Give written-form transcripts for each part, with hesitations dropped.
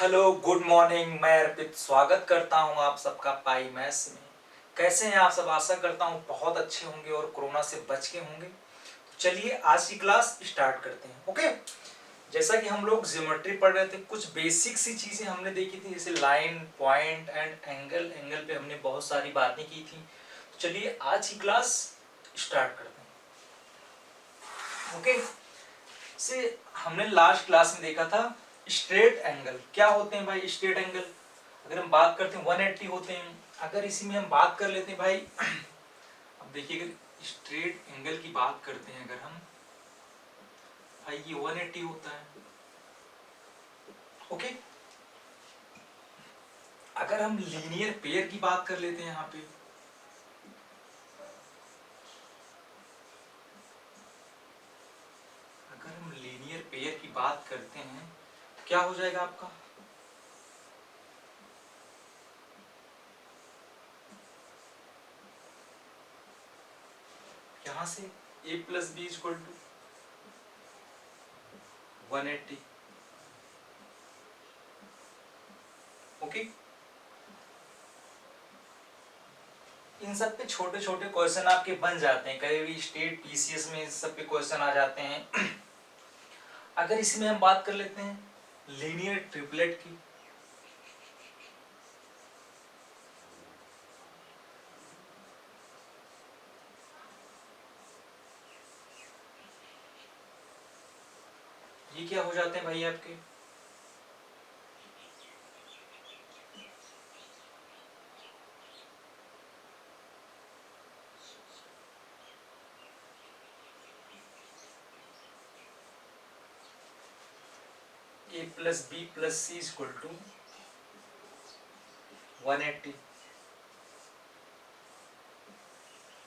Hello good morning. मैं अर्पित स्वागत करता हूं आप सबका पाई मैथ्स में। कैसे हैं आप सब? आशा करता हूं बहुत अच्छे होंगे और कोरोना से बच के होंगे। तो चलिए आज की क्लास स्टार्ट करते हैं। ओके, जैसा कि हम लोग ज्योमेट्री पढ़ रहे थे, कुछ बेसिक सी चीजें हमने देखी थी, जैसे line, point and angle. Angle पे हमने बहुत सारी बातें की थी। तो चलिए आज की क्लास स्टार्ट करते हैं। ओके, से हमने लास्ट क्लास में देखा था स्ट्रेट एंगल क्या होते हैं भाई। स्ट्रेट एंगल अगर हम बात करते हैं 180 होते हैं। अगर इसी में हम बात कर लेते हैं भाई, अब देखिए अगर स्ट्रेट एंगल की बात करते हैं अगर हम, भाई ये 180 होता है। ओके, अगर हम लीनियर पेयर की बात कर लेते हैं यहाँ पे, अगर हम लीनियर पेयर की बात करते हैं तो क्या हो जाएगा आपका, यहां से a plus B equal to 180। Okay, इन सब पे छोटे छोटे क्वेश्चन आपके बन जाते हैं, कभी भी स्टेट पीसीएस में इस सब पे क्वेश्चन आ जाते हैं। अगर इसमें हम बात कर लेते हैं लीनियर ट्रिपलेट की, ये क्या हो जाते हैं भाई आपके, a plus B plus C equal to 180।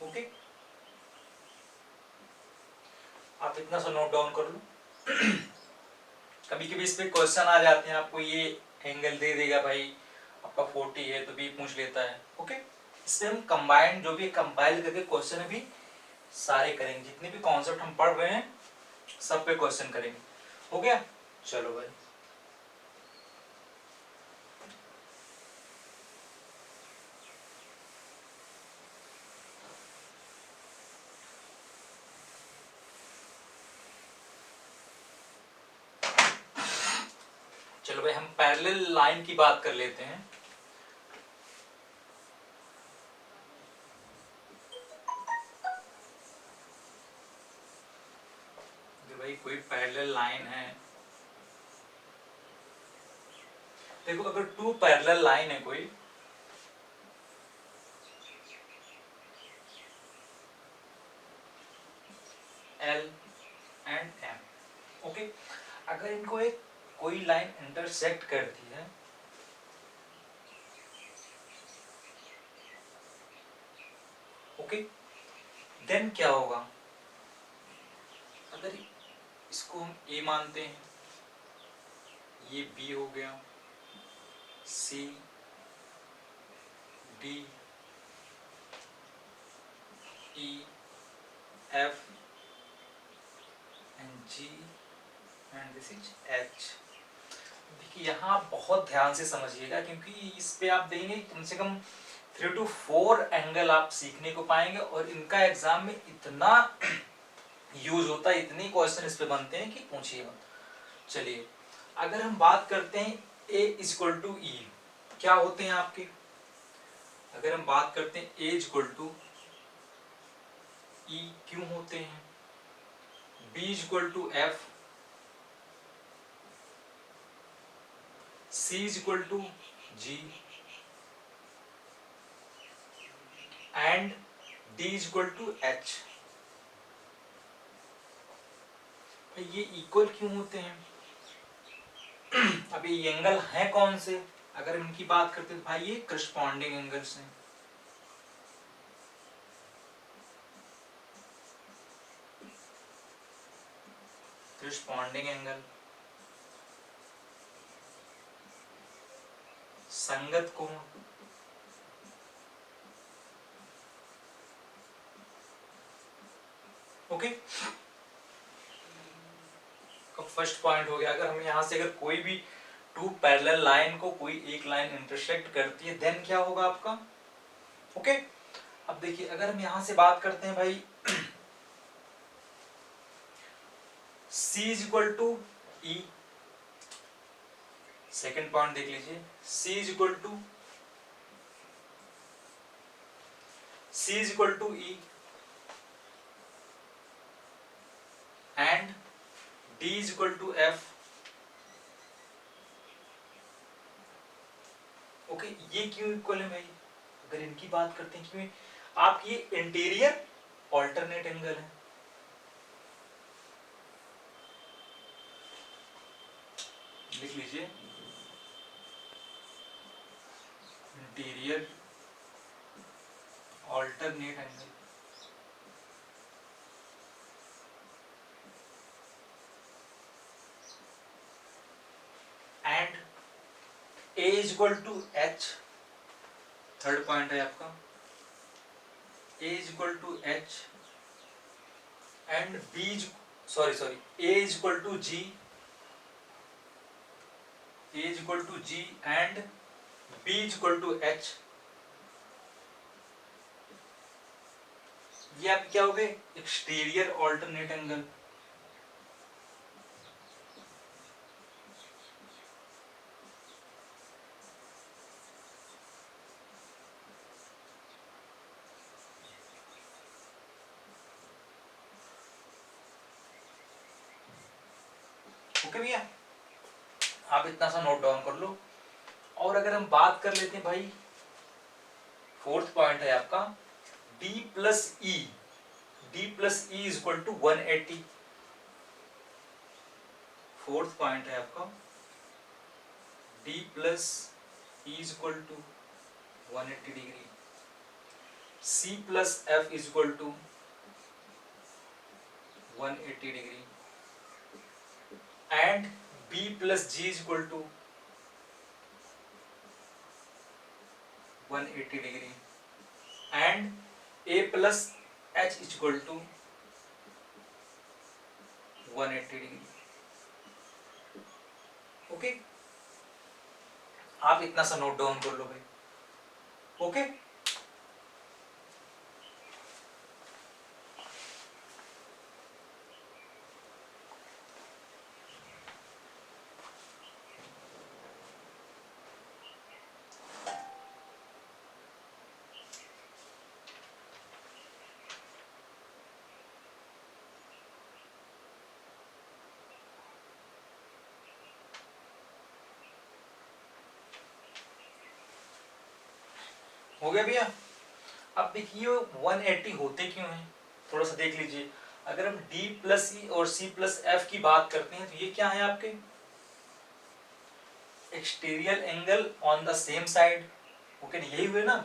Okay, आप इतना सा नोट डाउन कर लो। कभी कभी इस पे क्वेश्चन आ जाते हैं, आपको ये एंगल दे देगा भाई आपका 40 है तो भी पूछ लेता है। ओके, इससे हम कंबाइंड जो भी कंपाइल करके क्वेश्चन अभी सारे करेंगे, जितने भी कॉन्सेप्ट हम पढ़ रहे हैं सब पे क्वेश्चन करेंगे। हो गया, चलो भाई। चलो भाई, हम पैरेलल लाइन की बात कर लेते हैं। भाई कोई पैरेलल लाइन है, देखो अगर टू पैरेलल लाइन है कोई, एल एंड एम। ओके, अगर इनको एक कोई लाइन इंटरसेक्ट करती है, ओके, देन क्या होगा, अगर इसको हम ए मानते हैं, ये बी हो गया, C D E F and G and this is H. देखिए यहाँ आप बहुत ध्यान से समझिएगा, क्योंकि इस पे आप देंगे कम से कम 3 to 4 एंगल आप सीखने को पाएंगे, और इनका एग्जाम में इतना यूज होता है, इतने क्वेश्चन इस पे बनते हैं कि पूछिए मत। चलिए अगर हम बात करते हैं a इक्वल टू ई, क्या होते हैं आपके, अगर हम बात करते हैं a इक्वल टू ई क्यों होते हैं, b equal to F, c equal to G and d equal to H. ये इक्वल क्यों होते हैं? अभी ये एंगल है कौन से, अगर इनकी बात करते हैं भाई ये करस्पॉन्डिंग एंगल्स हैं। करस्पॉन्डिंग एंगल, संगत कोण, ओके। फर्स्ट पॉइंट हो गया, अगर हम यहाँ से अगर कोई भी टू पैरेलल लाइन को कोई एक लाइन इंटरसेक्ट करती है, देन क्या होगा आपका, ओके। अब देखिए अगर हम यहां से बात करते हैं भाई C is equal to E, second point देख लीजिए, C is equal to E and D is equal to F, okay. ये क्यों इक्वल है भाई, अगर इनकी बात करते हैं, क्यों आपकी इंटीरियर ऑल्टरनेट एंगल है, लिख लीजिए interior alternate angle and A is equal to H, third point है आपका, A is equal to H and B A is equal to G, A is equal to G and B is equal to H। ये आप क्या हो गए, exterior alternate angle, okay भैया। आप इतना सा नोट डाउन कर लो। और अगर हम बात कर लेते हैं भाई, फोर्थ पॉइंट है आपका D plus E, is equal to 180, fourth point है आपका D plus E is equal to 180 degree, C plus F is equal to 180 degree and B plus G is equal to 180 degree and A plus H is equal to 180 degree, okay. आप इतना सा note down कर लो भाई, okay. हो गया भैया। अब देखिए 180 होते क्यों हैं, थोड़ा सा देख लीजिए। अगर हम D प्लस ई और C प्लस एफ की बात करते हैं तो ये क्या है आपके, exterior angle on the same side, okay. यही हुए ना,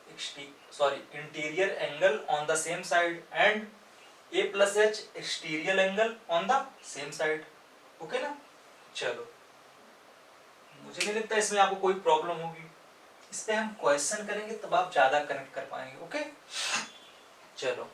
interior angle on the same side and A plus H exterior angle on the same side, okay ना। चलो, मुझे नहीं लगता इसमें आपको कोई प्रॉब्लम होगी। इस पे हम क्वेश्चन करेंगे तब आप ज्यादा कनेक्ट कर पाएंगे, ओके। चलो,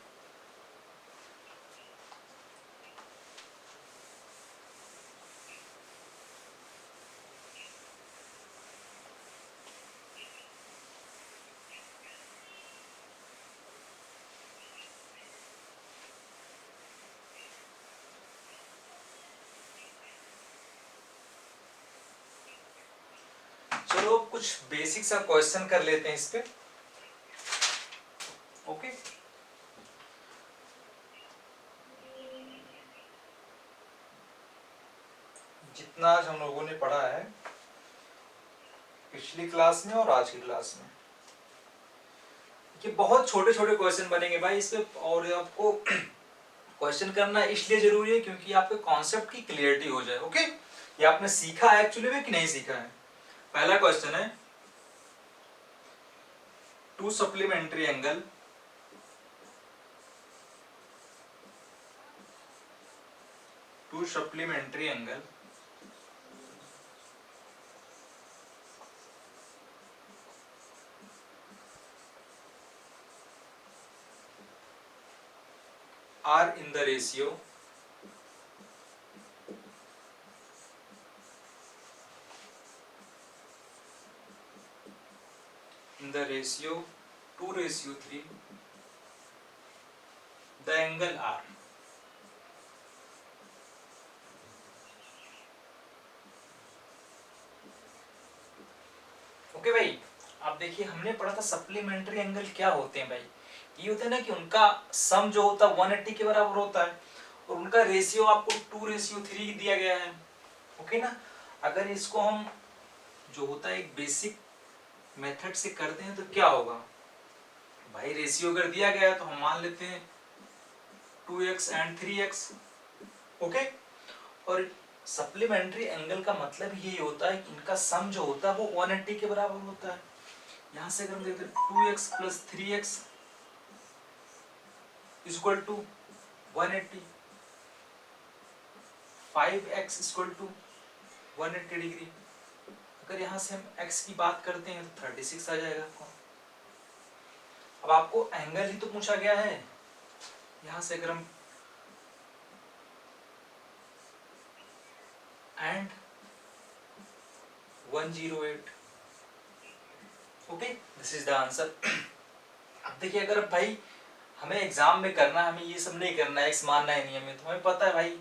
चलो कुछ बेसिक सा क्वेश्चन कर लेते हैं इस पे, ओके। जितना आज हम लोगों ने पढ़ा है पिछली क्लास में और आज की क्लास में, ये बहुत छोटे छोटे क्वेश्चन बनेंगे भाई इस पे। और आपको क्वेश्चन करना इसलिए जरूरी है क्योंकि आपके कॉन्सेप्ट की क्लियरिटी हो जाए, ओके। ये आपने सीखा है एक्चुअली में कि नहीं सीखा है। पहला क्वेश्चन है, to supplementary angle are in the the ratio 2:3 the angle R. Okay भाई, आप देखिए हमने पढ़ा था सप्लीमेंट्री एंगल क्या होते हैं भाई। ये होता है ना कि उनका सम जो होता है 180 के बराबर होता है और उनका रेशियो आपको 2:3 दिया गया है। ओके ना, अगर इसको हम जो होता है एक बेसिक मेथड से करते हैं तो क्या होगा भाई, रेशियो अगर दिया गया है तो हम मान लेते हैं 2x एंड 3x। ओके, और सप्लीमेंट्री एंगल का मतलब यही होता है कि इनका सम जो होता है वो 180 के बराबर होता है। यहां से अगर हम देखते हैं 2x plus 3x equal to 180, 5x equal to 180 degree. अगर यहां से हम x की बात करते हैं तो 36 आ जाएगा आपको। अब आपको एंगल ही तो पूछा गया है, यहां से अगर हम and 108, okay, this is the answer. अब देखिए अगर भाई हमें एग्जाम में करना है, हमें ये सब नहीं करना है, एक्स मानना ही नहीं है हमें, तो हमें पता है भाई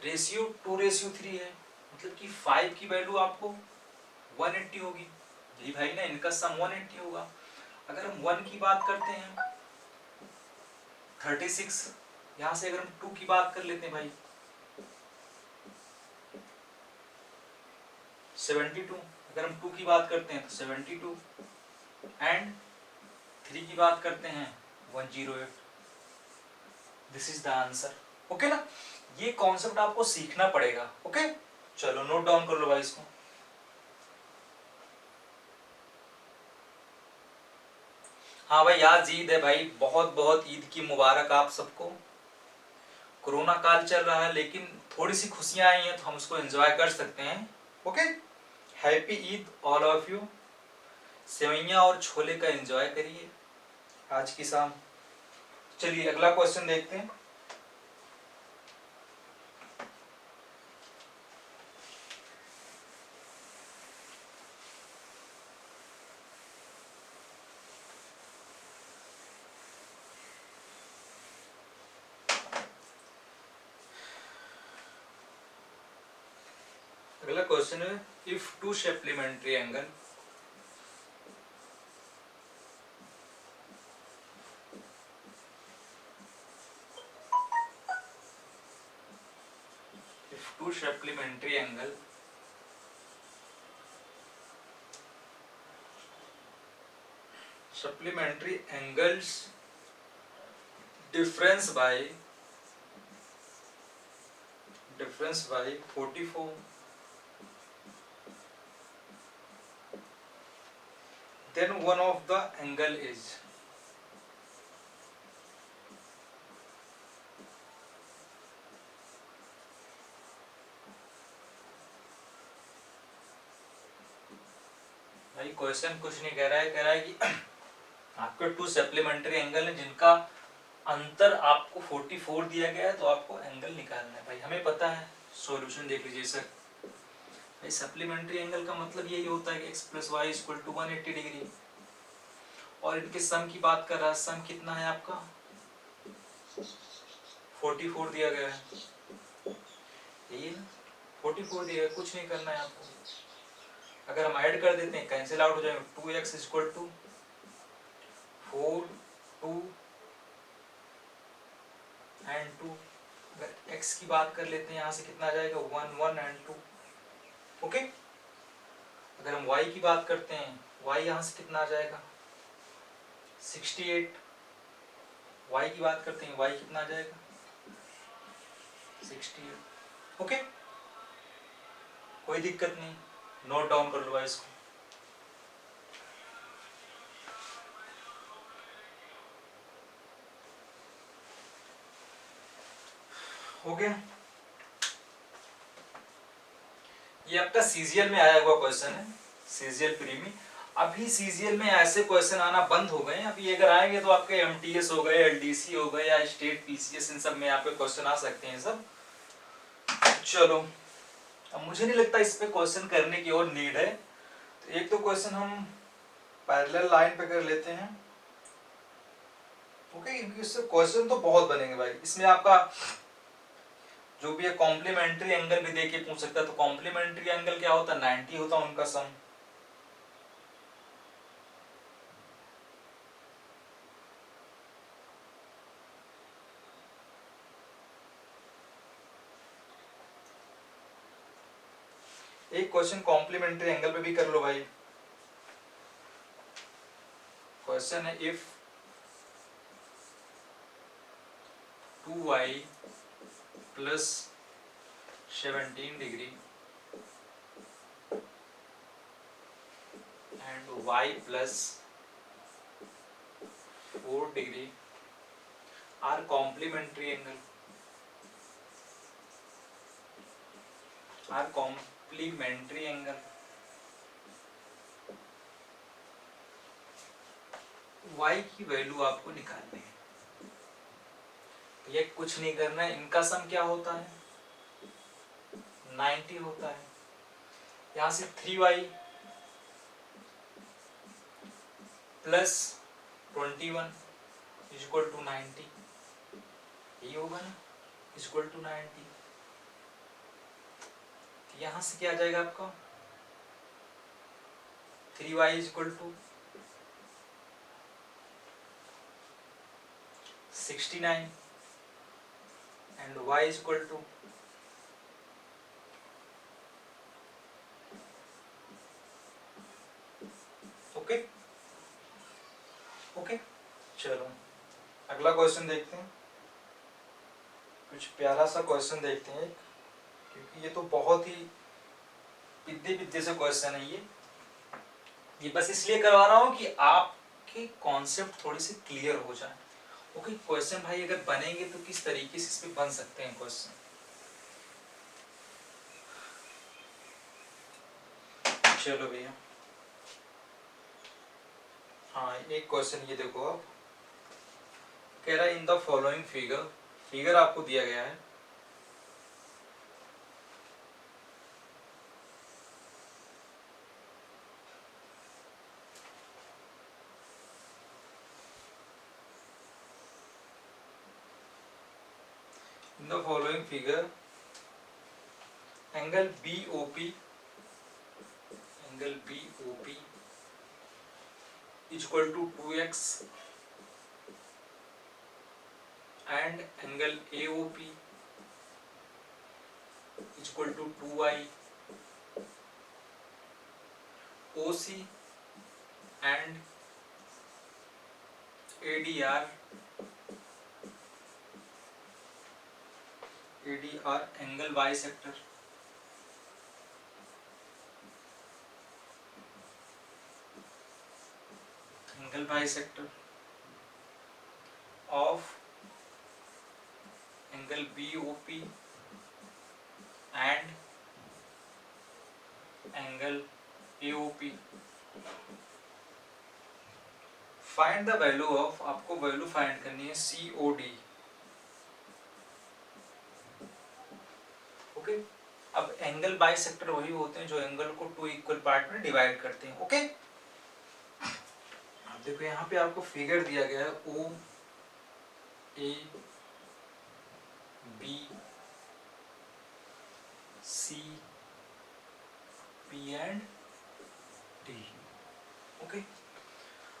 रेशियो 2:3 है, मतलब कि 5 की वैल्यू आपको 180 होगी। यही भाई ना, इनका सम 180 होगा। अगर हम 1 की बात करते हैं 36, यहां से अगर हम 2 की बात कर लेते हैं भाई 72, अगर हम 2 की बात करते हैं तो 72 एंड 3 की बात करते हैं 108। This is the answer. Okay ना, ये कॉन्सेप्ट आपको सीखना पड़ेगा। ओके, चलो नोट डाउन कर लो भाई इसको। हाँ भाई, आज ईद है भाई, बहुत बहुत ईद की मुबारक आप सबको। कोरोना काल चल रहा है लेकिन थोड़ी सी खुशियां आई हैं तो हम उसको एंजॉय कर सकते हैं। Okay, happy Eid all of you. Sewaiya और छोले का एंजॉय करिए आज की शाम। चलिए अगला क्वेश्चन देखते हैं। अगला क्वेश्चन है, if two supplementary angle two supplementary angle supplementary angles difference by 44, then one of the angle is भाई क्वेश्चन कुछ नहीं कह रहा है, कह रहा है कि आपके टू सप्लीमेंट्री एंगल है जिनका अंतर आपको 44 दिया गया है, तो आपको एंगल निकालना है। भाई हमें पता है, सॉल्यूशन देख लीजिए सर। भाई सप्लीमेंट्री एंगल का मतलब यही होता है कि x plus Y equal to 180 degree, और इनके सम की बात कर रहा है। सम कितना है आपका 44 दिया गया है, यही है 44 दिया है, कुछ नहीं करना है आपको। अगर हम ऐड कर देते हैं कैंसिल आउट हो जाएगा, 2x इक्वल टू 4 2 एंड 2। अगर x की बात कर लेते हैं यहाँ से कितना आ जाएगा 1 1 एंड 2। ओके, अगर हम y की बात करते हैं, y यहाँ से कितना आ जाएगा 68। y की बात करते हैं, y कितना आ जाएगा 68। ओके, कोई दिक्कत नहीं, नोट डाउन कर लो भाई इसको। हो गया, ये आपका सीजीएल में आया हुआ क्वेश्चन है, सीजीएल प्री में। अभी सीजीएल में ऐसे क्वेश्चन आना बंद हो गए हैं, अभी अगर आएंगे तो आपके एमटीएस हो गए, एलडीसी हो गए या स्टेट पीसीएस, इन सब में आपके क्वेश्चन आ सकते हैं सब। चलो, अब मुझे नहीं लगता इस पे क्वेश्चन करने की और नीड है, तो एक दो क्वेश्चन हम पैरेलल लाइन पे कर लेते हैं। ओके, क्योंकि इससे क्वेश्चन तो बहुत बनेंगे भाई। इसमें आपका जो भी है कॉम्प्लीमेंट्री एंगल भी देके पूछ सकता है। तो कॉम्प्लीमेंट्री एंगल क्या होता है, 90 होता है उनका सम। एक क्वेश्चन कॉम्प्लीमेंट्री एंगल पे भी कर लो भाई। क्वेश्चन है if 2y plus 17 degree and y plus 4 degree are complementary angle, are complementary angle, y की वैल्यू आपको निकालनी है। ये कुछ नहीं करना है, इनका सम क्या होता है 90 होता है। यहां से 3y प्लस 21 इक्वल टू 90, यही होगा ना, इक्वल टू 90। यहां से क्या आ जाएगा आपका 3y equal to 69 and y is equal to okay okay. चलो अगला क्वेश्चन देखते हैं। कुछ प्यारा सा क्वेश्चन देखते हैं, क्योंकि ये तो बहुत ही पिद्दे पिद्दे से क्वेश्चन है। ये बस इसलिए करवा रहा हूँ कि आपके कॉन्सेप्ट थोड़ी सी क्लियर हो जाए। ओके, क्वेश्चन भाई अगर बनेंगे तो किस तरीके से इस पे बन सकते हैं क्वेश्चन। चलो भैया, हाँ एक क्वेश्चन ये देखो आप, कह रहा है in the following figure, figure आपको दिया गया है। In the following figure angle BOP, angle BOP equal to 2x and angle AOP equal to 2y, OC and ADR angle bisector, angle bisector of angle BOP and angle AOP। Find the value of, आपको value find करनी है COD। Okay, अब angle bisector वही होते हैं जो angle को 2 equal part में डिवाइड करते हैं। ओके, अब देखो यहाँ पे आपको फिगर दिया गया है OAB CP and D। Okay,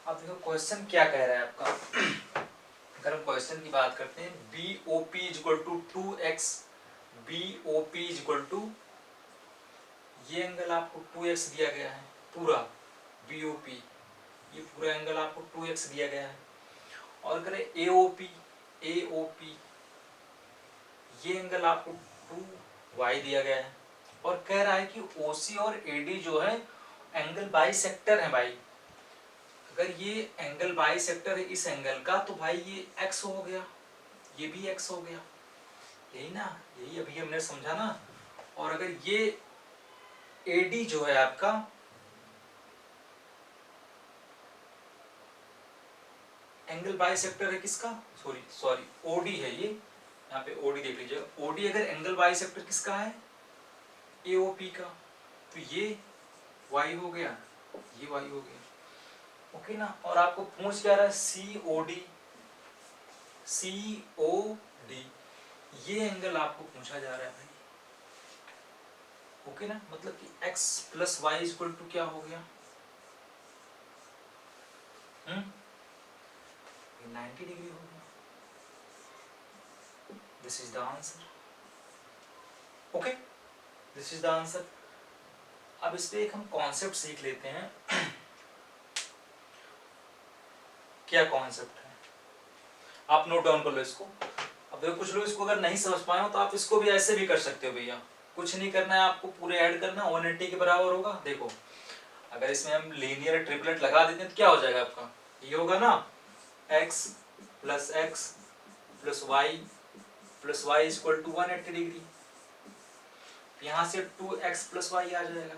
अब देखो क्वेश्चन क्या कह रहा है आपका। अगर हम क्वेश्चन की बात करते हैं, BOP equal to 2x, BOP equal to, ये एंगल आपको 2x दिया गया है पूरा, BOP ये पूरा एंगल आपको 2x दिया गया है। और करें AOP, AOP ये एंगल आपको 2y दिया गया है। और कह रहा है कि OC और AD जो है एंगल बाइसेक्टर है भाई। अगर ये एंगल बाइसेक्टर है इस एंगल का, तो भाई ये x हो गया, ये भी x हो गया, यही ना, यही अभी हमने समझा ना। और अगर ये AD जो है आपका एंगल बाइसेक्टर है किसका, सॉरी OD है ये, यहाँ पे OD देख लीजिए। OD अगर एंगल बाइसेक्टर किसका है AOP का, तो ये y हो गया, ये y हो गया। ओके ना। और आपको पूछ क्या रहा है, सी ओ डी, ये एंगल आपको पूछा जा रहा है भाई। ओके ना, मतलब कि x plus Y equal to क्या हो गया, 90 डिग्री हो गया। This is the answer. Okay, this is the answer. अब इस पे एक हम कॉन्सेप्ट सीख लेते हैं। क्या कॉन्सेप्ट है, आप नोट डाउन कर लो इसको। अब देखो कुछ लोग इसको अगर नहीं समझ पाए हो तो आप इसको भी ऐसे भी कर सकते हो भैया, कुछ नहीं करना है आपको, पूरे ऐड करना 180 के बराबर होगा। देखो अगर इसमें हम लीनियर ट्रिपलेट लगा देते हैं तो क्या हो जाएगा आपका, ये होगा ना x plus Y equal to 180 degree. यहां से 2x प्लस वाई आ जाएगा,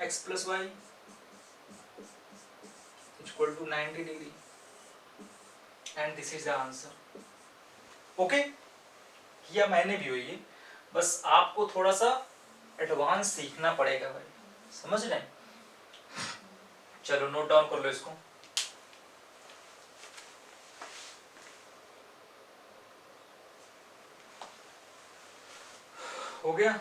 x plus Y equal to 90 degree, and this is the answer. Okay, किया मैंने भी हुई है, बस आपको थोड़ा सा एडवांस सीखना पड़ेगा भाई, समझ रहे हैं। चलो नोट डाउन कर लो इसको। हो गया,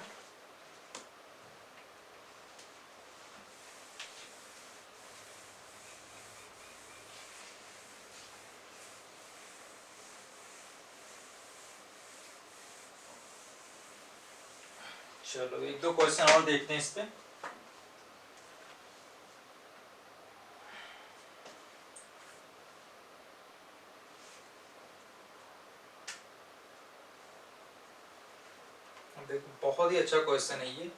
चलो एक दो क्वेश्चन और देखते हैं इस पे। देखो बहुत ही अच्छा क्वेश्चन है ये।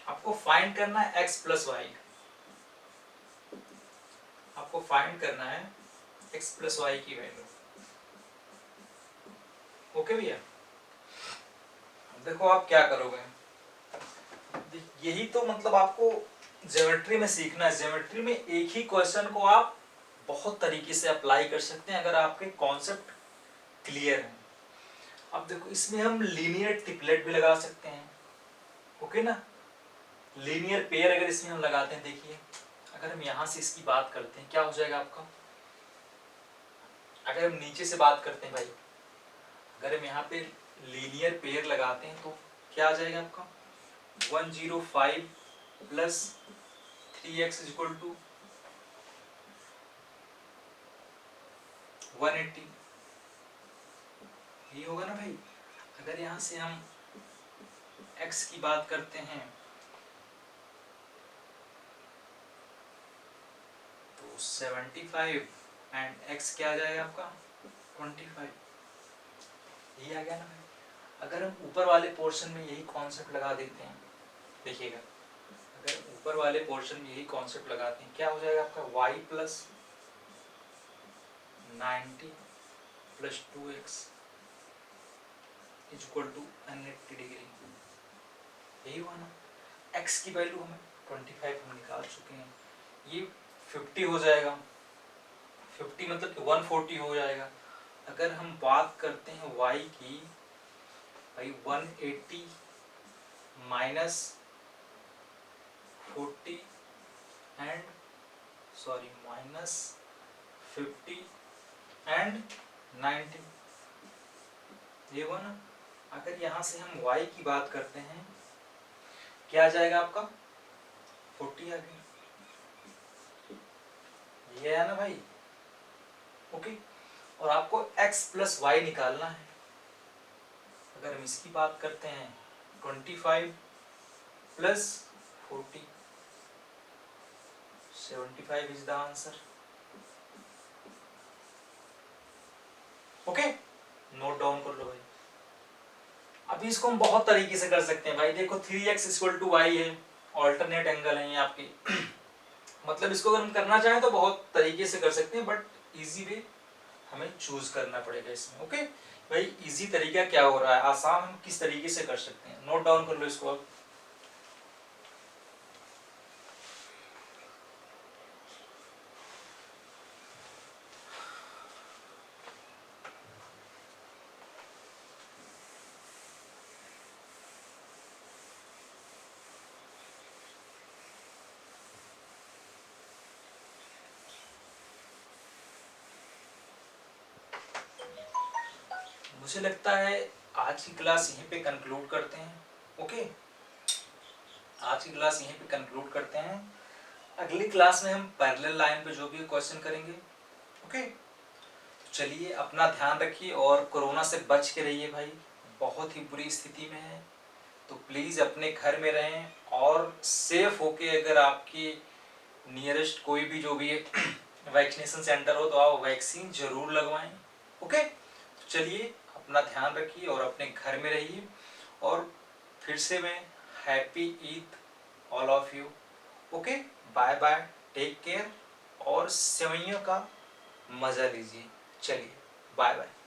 आपको फाइंड करना है x प्लस वाई, आपको फाइंड करना है x प्लस वाई की वैल्यू। ओके भैया, देखो आप क्या करोगे, यही तो मतलब आपको ज्योमेट्री में सीखना है। ज्योमेट्री में एक ही क्वेश्चन को आप बहुत तरीके से अप्लाई कर सकते हैं अगर आपके कॉन्सेप्ट क्लियर है। अब देखो इसमें हम लीनियर ट्रिपलेट भी लगा सकते हैं, ओके ना। लीनियर पेयर अगर इसमें हम लगाते हैं, देखिए अगर हम यहां से इसकी बात करते हैं क्या हो जाएगा आपका, अगर हम नीचे से बात करते हैं भाई, अगर हम यहाँ पे लीनियर पेयर लगाते हैं तो क्या आ जाएगा आपका, 105 प्लस 3x इक्वल टू 180, ये होगा ना भाई। अगर यहाँ से हम x की बात करते हैं तो 75 एंड x क्या आ जाएगा आपका 25, ये आ गया ना भाई। अगर हम ऊपर वाले पोर्शन में यही कॉन्सेप्ट लगा देते हैं, देखिएगा अगर ऊपर वाले पोर्शन में यही कॉन्सेप्ट लगाते हैं क्या हो जाएगा आपका, y plus 90 plus 2x equal to 180 degree, यही हुआ ना। x की वैल्यू हमें 25 हम निकाल चुके हैं, ये 50 हो जाएगा, 50 मतलब कि 140 हो जाएगा। अगर हम बात करते हैं y की, भाई 180 minus 40 and sorry minus 50 and 90, ये हुआ ना। अगर यहाँ से हम y की बात करते हैं क्या आ जाएगा आपका, 40 आ गया, ये है ना भाई। ओके, और आपको x प्लस वाई निकालना है। अगर हम इसकी बात करते हैं 25 plus 40, 75 is the answer. Okay, अभी इसको हम बहुत तरीके से कर सकते हैं भाई। देखो 3x=y है, ऑल्टरनेट एंगल है ये आपके मतलब इसको अगर हम करना चाहें तो बहुत तरीके से कर सकते हैं, बट इजी वे हमें चूज करना पड़ेगा इसमें। ओके भाई, इजी तरीका क्या हो रहा है, आसान हम किस तरीके से कर सकते हैं, नोट डाउन कर लो इसको अब। मुझे लगता है आज की क्लास यहीं पे कंक्लूड करते हैं। ओके, आज की क्लास यहीं पे कंक्लूड करते हैं। अगली क्लास में हम पैरेलल लाइन पे जो भी क्वेश्चन करेंगे। ओके, चलिए अपना ध्यान रखिए और कोरोना से बच के रहिए भाई, बहुत ही बुरी स्थिति में है, तो प्लीज़ अपने घर में रहें और सेफ होके, अगर आपकी नियरेस्ट कोई भी जो भी वैक्सीनेशन सेंटर हो तो आप वैक्सीन जरूर लगवाएं। ओके, तो चलिए अपना ध्यान रखिए और अपने घर में रहिए, और फिर से मैं happy Eid all of you. Okay, bye bye, take care और सेवइयों का मज़ा लीजिए। चलिए बाय बाय।